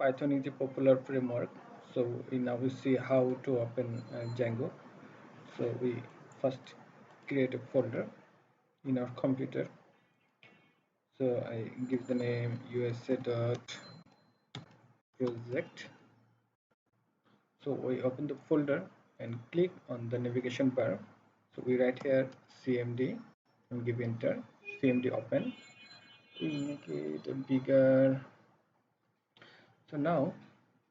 Python is a popular framework, so we now we see how to open Django. So we first create a folder in our computer. So I give the name USA.project. So we open the folder and click on the navigation bar. So we write here CMD and give enter. CMD open. We make it bigger. So now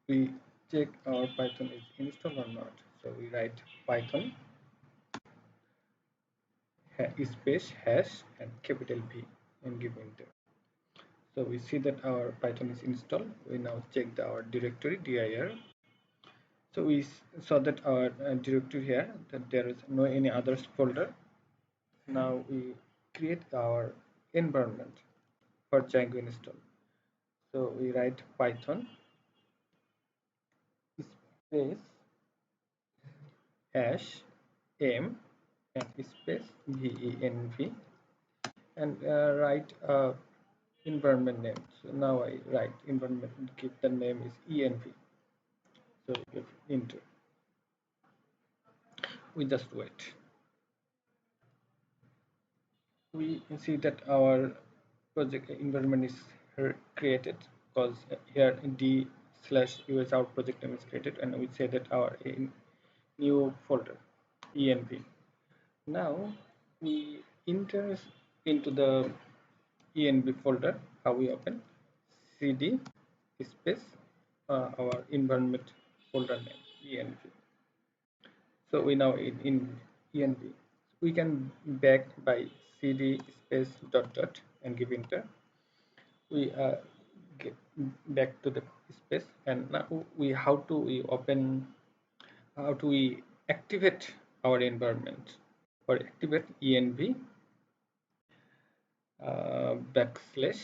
we check our Python is installed or not. So we write Python space hash and capital V and give enter. So we see that our Python is installed. We now check our directory dir. So we saw that our directory here that there is no any others folder. Now we create our environment for Django install. So we write Python space hash m and space venv and write environment name. So now I write environment, give the name is env. So give enter. We just wait. We see that our project environment is created because here d/us our project name is created, and we say that our new folder env. Now we enter into the env folder. How we open cd space our environment folder name env. So we now in env we can back by cd space dot dot and give enter. We get back to the space, and now we how to we open, how to we activate our environment. For activate env backslash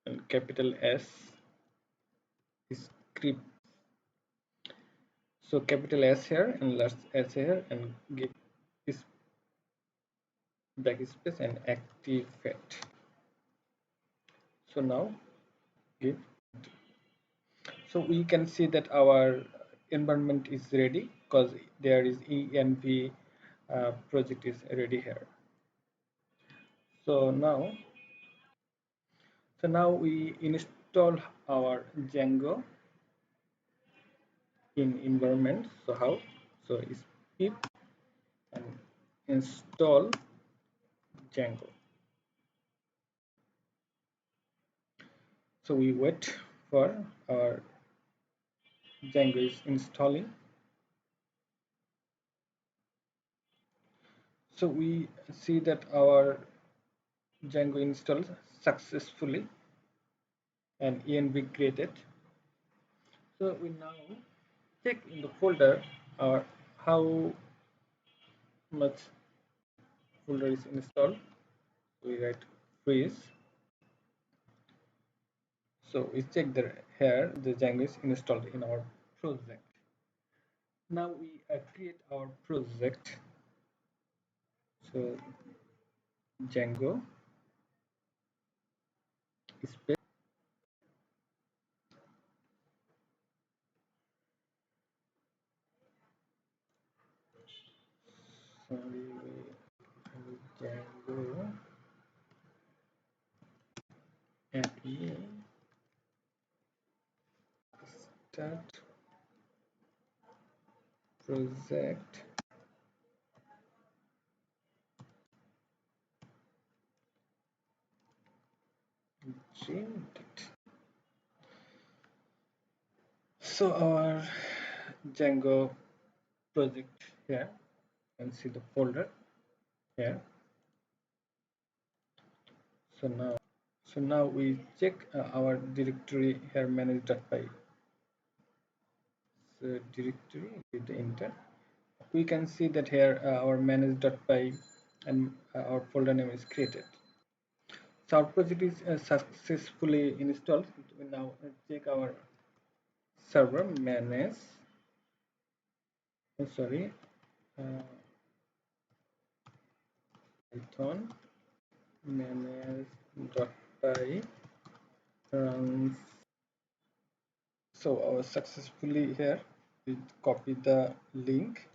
and capital S script. So capital S here and last S here and give this backspace and activate. So now give. So we can see that our environment is ready because there is env project is ready here. So now we install our Django in environment. So how? So is pip and install Django. So we wait for our Django is installing. So we see that our Django installed successfully and env created. So we now check in the folder how much folder is installed. We write freeze. So we check here the Django is installed in our project. Now we create our project. So Django space sorry Django API start project generated. So our Django project here, and see the folder here. So now we check our directory here manage.py. So directory with the enter. We can see that here our manage.py and our folder name is created. So our project is successfully installed. We now check our server manage. Sorry, Python manage.py runs So our successfully here we copy the link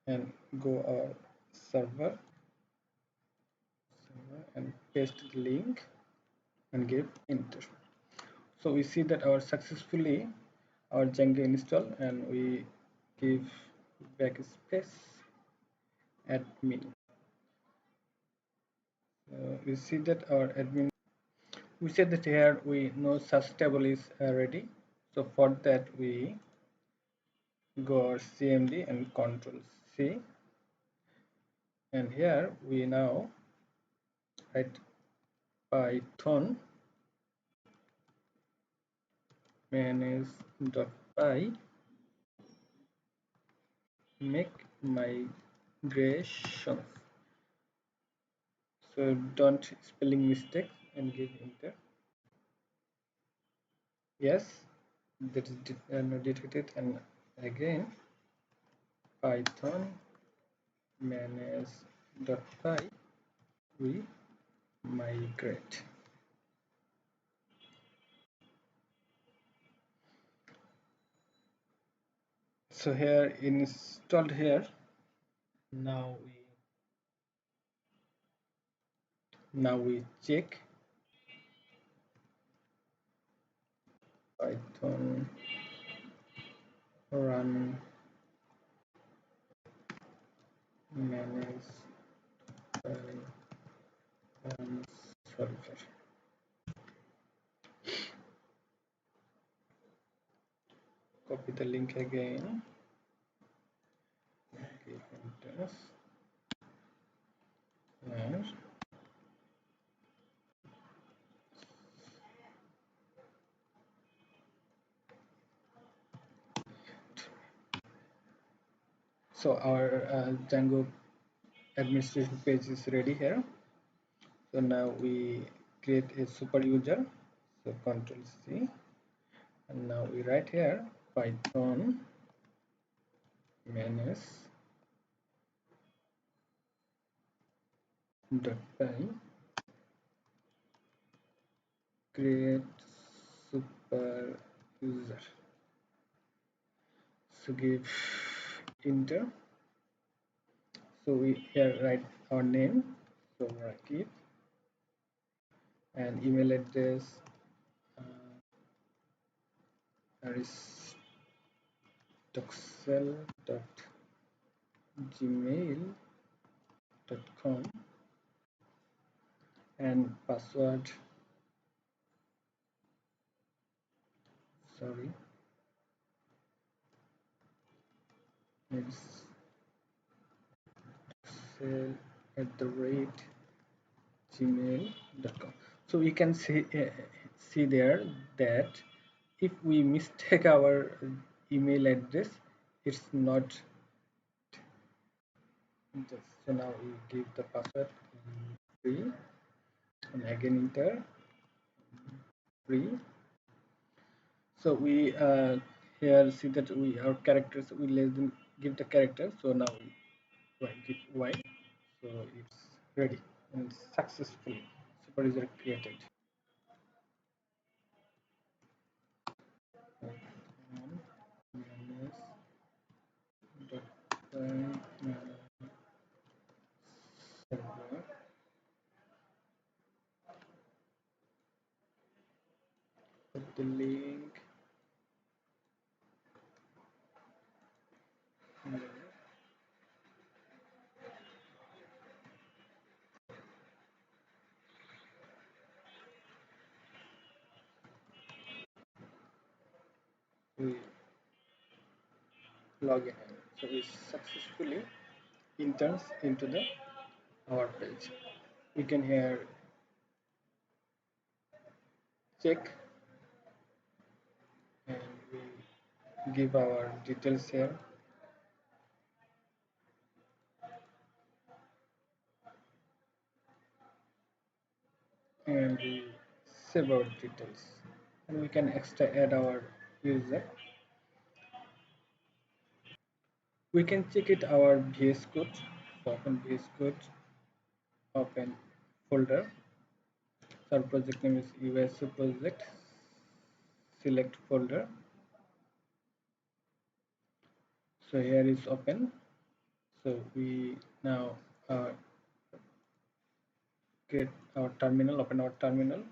and go our server and paste the link and give enter. So we see that our successfully our Django install, and we give backspace admin. We see that our admin, we said that here we know such table is ready. So for that we go our cmd and control C, and here we now write python manage.py make migrations. So don't spelling mistakes and give enter. Yes, that is detected, and again python manage.py we migrate. So here installed here. Now we check python run manage run server. Copy the link again. Give enter. And so our Django administration page is ready here. So now we create a super user. So Control C, and now we write here python manage dot py create super user. So give enter. So we here write our name. So Rakib, and email address aristoxel.gmail.com, and password, sorry, it's @gmail.com. So we can see there that if we mistake our email address, it's not just. So now we give the password free, and again enter free. So we here see that we our characters, we less than give the character. So now we give y. So it's ready and successfully super user created. Put the link. We log in. So we successfully enters into the our page. We can here check, and we give our details here, and we save our details, and we can extra add our user. We can check it our VS Code. So open VS Code, open folder. So our project name is USA project. select folder. So here is open. So we now uh, get our terminal, open our terminal.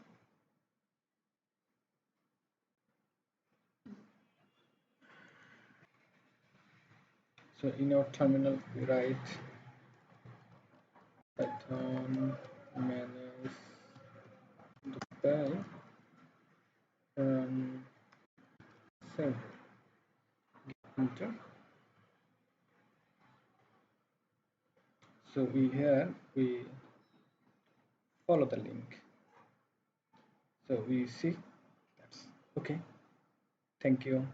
So in our terminal we write Python manage the save, enter. So we follow the link. So we see that's okay. Thank you.